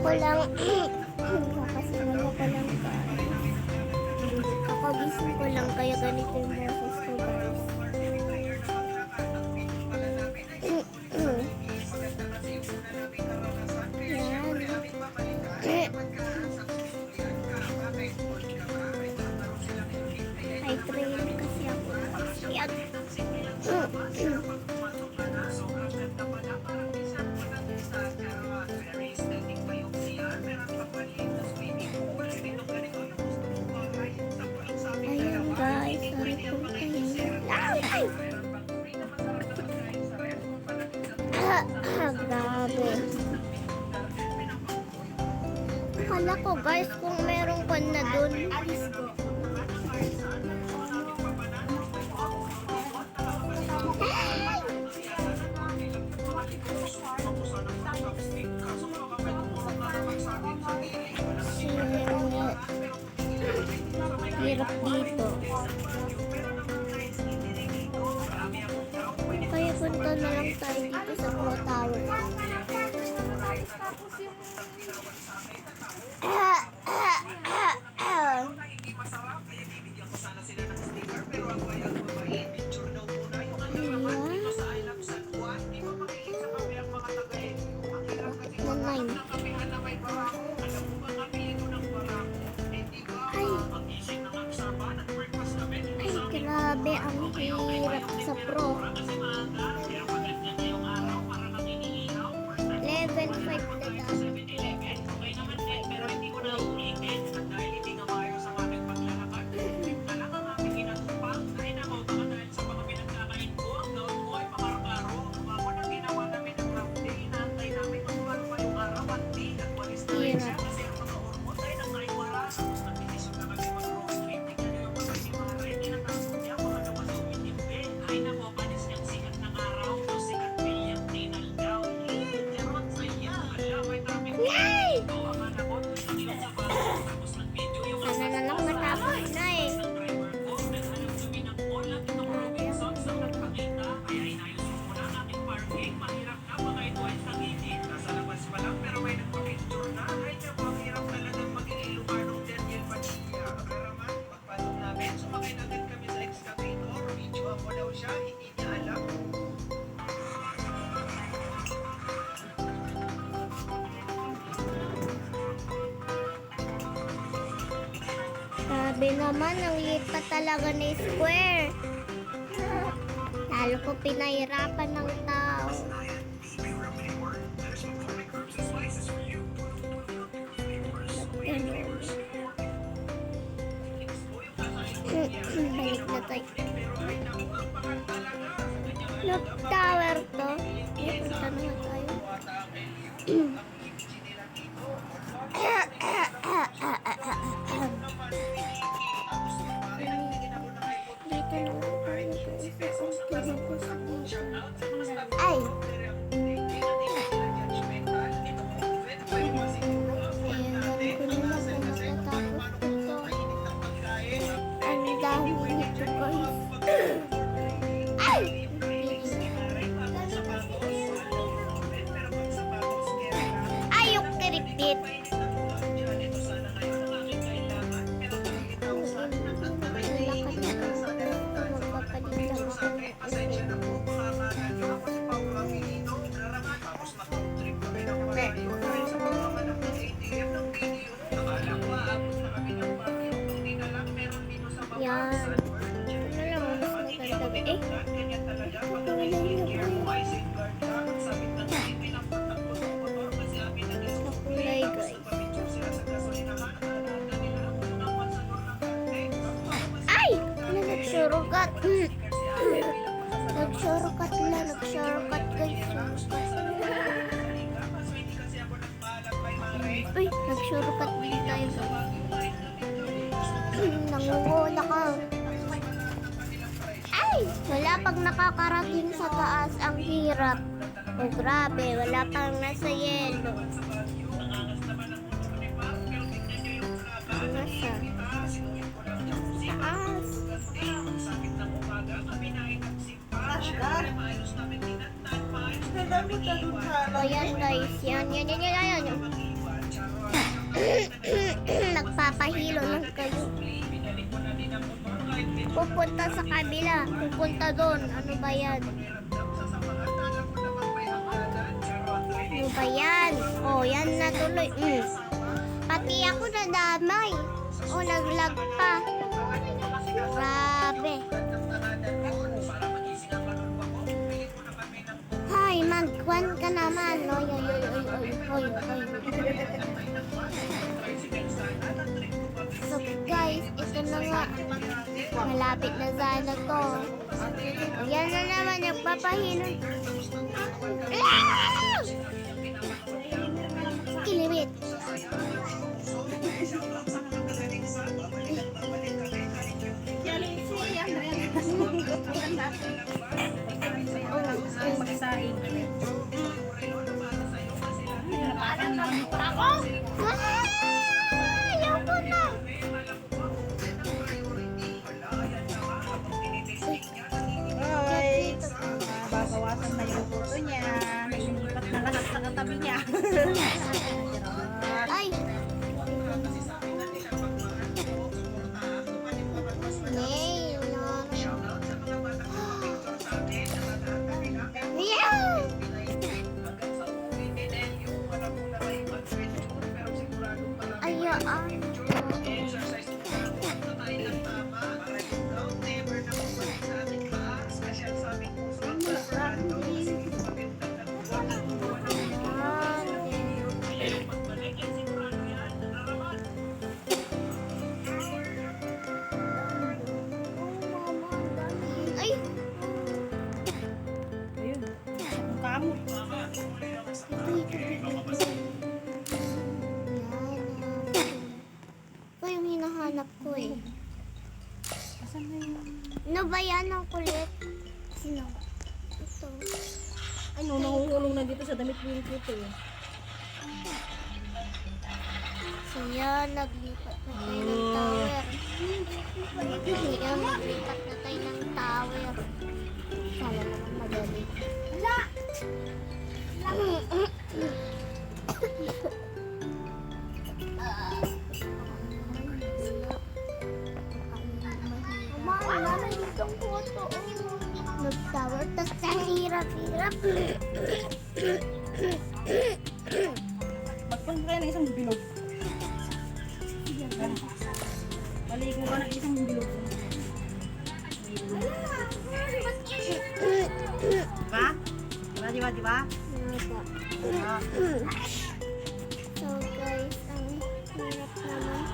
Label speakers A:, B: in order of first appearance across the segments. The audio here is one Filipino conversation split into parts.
A: ko lang. Kakasingan ko lang guys. Kakagising ko lang kaya ganito yung boses ko guys. Ay, training kasi ako. Yan. Ayan guys, sorry po kayo. Ay! Grabe. Akala ko guys kung merong kon na dun. Alis ko. Hirap dito. Kaya punta na lang tayo dito sa Pro Tower. Grabe, ang hirap sa pro. Level 5 na dapat. Hirap. Sana na lang matapos na eh. Grabe naman, ang liit pa talaga ni Square. Lalo ko pinahirapan ng tao. Balik na tayo. Look tower to. Punta na tayo. Ay! Ang dami nito guys. Ay! Ayok kiripit. Yan. Ano lang, mas maganda. Eh? Nakulay guys. Ay! Ano nag-shortcut? Nag-shortcut lang. Nag-shortcut guys. Uy! Nag-shortcut din tayo guys. Nanguwala ka. Ay! Wala pag nakakarating sa taas. Ang hirap. Oh, grabe. Wala pang nasa yelo. Nasa taas. O yan guys. Yan. Nagpapahilo ng kayo. Pupunta sa kabila. Pupunta doon. Ano ba yan? Ano ba yan? Oh, yan na tuloy. Pati ako nadamay. Oh, naglag pa. Grabe. Hay, magkwan ka naman. Oy, oy, oy, oy, oy, oy, oy. So guys, ito na nga. Malapit na sana to. Yan na naman, nagpapahino. Kilibit. Ayaw ko na.
B: Guys, babawasan na yung puto niya. Lilipat na lahat sa katabi niya.
A: Ay. Nay, Meow! Ayaan. Ay,
B: Ayun, ang kamot.
A: ito yung hinahanap ko eh.
B: Asan na yun?
A: Ano ba yan ang kulit? Sino? Ito.
B: Ano, nanguhulong na dito sa damit ko yung puto eh.
A: So yan, naglipat na tayo ng tower. Yan, naglipat na tayo ng tower. Sana naman magaling. Nag-tower, tas ang hirap-hirap.
B: Magpun kayo ng isang bilog. Baligo ka ng isang bilog. Diba? Diba?
A: So guys, ang hirap naman.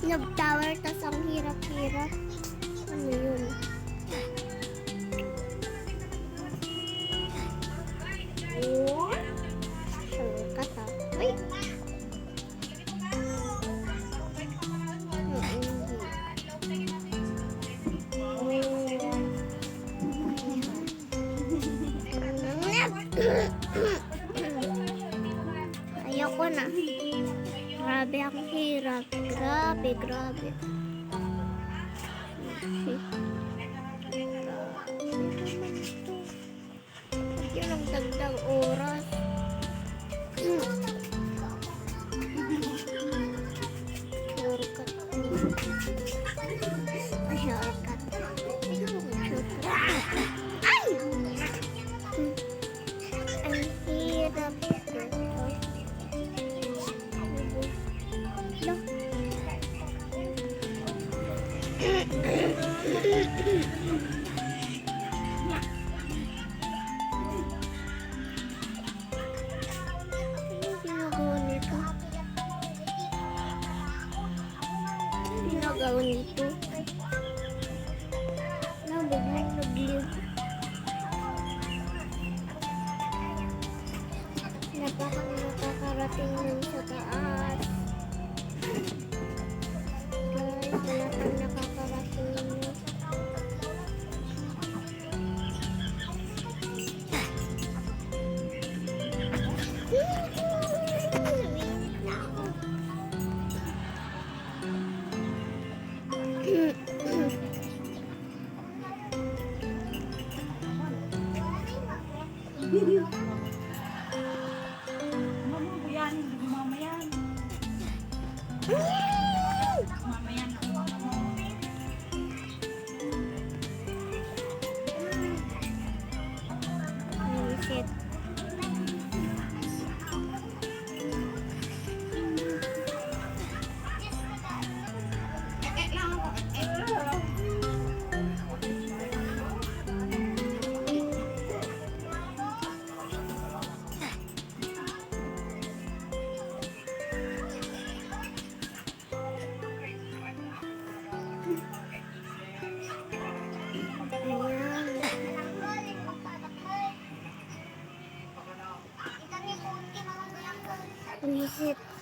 A: Nag-tower, tas ang hirap-hirap. Ano yun? Sangkat ah. Ay! Ayoko na. Grabe ang hirap. Grabe. Yun ang dagdag oras. Shortcut. Shortcut. Ay! Ang hirap. No. Ginagawa nito. Nabiglig. Nakakarating nun sa taas. Guys, wala pang nakakarating.
B: Ano mo, buyanin, hindi mo mamayan.
A: Buwisit. Ayan. Buwisit.